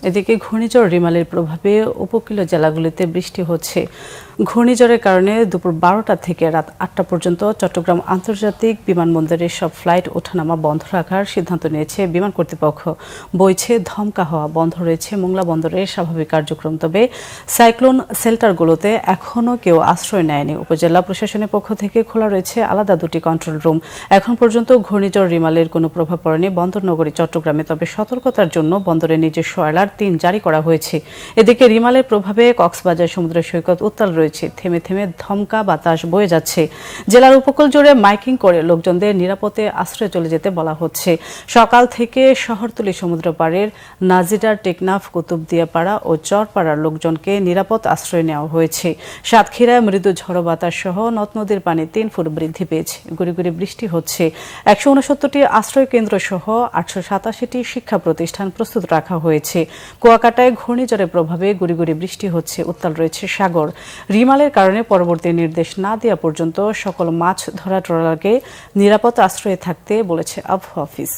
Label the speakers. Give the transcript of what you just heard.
Speaker 1: এদিকে ঘূর্ণিঝড় রিমালের প্রভাবে উপকূলীয় জেলাগুলিতে বৃষ্টি হচ্ছে। ঘূর্ণিঝড়ের কারণে দুপুর 12টা থেকে রাত 8টা পর্যন্ত চট্টগ্রাম আন্তর্জাতিক বিমানবন্দরের সব ফ্লাইট ওঠানামা বন্ধ রাখার সিদ্ধান্ত নিয়েছে বিমান কর্তৃপক্ষ। বইছে ধমকা হাওয়া, বন্ধ রয়েছে মোংলা বন্দরের স্বাভাবিক কার্যক্রম। তবে সাইক্লোন শেল্টারগুলোতে এখনও কেউ আশ্রয় নেয়নি। উপজেলা প্রশাসনের পক্ষ থেকে খোলা রয়েছে আলাদা 2টি কন্ট্রোল রুম। এখন পর্যন্ত ঘূর্ণিঝড় রিমালের কোনো প্রভাব পড়েনি বন্দরনগরী চট্টগ্রামে। তবে সতর্কতার জন্য বন্দরের নিজস্ব অ্যালার্ট 3 জারি করা হয়েছে। এদিকে রিমালের প্রভাবে কক্সবাজার সমুদ্র সৈকত উত্তাল রয়েছে। থেমে থেমে ধমকা বাতাস বয়ে যাচ্ছে। জেলার উপকূল জুড়ে মাইকিং করে লোকজনদের নিরাপদে আশ্রয়ে চলে যেতে বলা হচ্ছে। সকাল থেকে শহরতলী সমুদ্র পাড়ের নাজিডার, টেকনাফ, কুতুবদিয়াপাড়া ও চরপাড়ার লোকজনকে নিরাপদ আশ্রয় নেওয়া হয়েছে। সাতক্ষীরায় মৃদু ঝড়ো বাতাস সহ নদ নদীর পানি 3 ফুট বৃদ্ধি পেয়েছে। গুড়ি গুড়ি বৃষ্টি হচ্ছে। 169টি আশ্রয় কেন্দ্র সহ 887টি শিক্ষা প্রতিষ্ঠান প্রস্তুত রাখা হয়েছে। কুয়াকাটায় ঘূর্ণিঝড়ের প্রভাবে গুড়ি গুড়ি বৃষ্টি হচ্ছে। উত্তাল রয়েছে সাগর। রিমালের কারণে পরবর্তী নির্দেশ না দেওয়া পর্যন্ত সকল মাছ ধরা ট্রলারকে নিরাপদ আশ্রয়ে থাকতে বলেছে আবহাওয়া অফিস।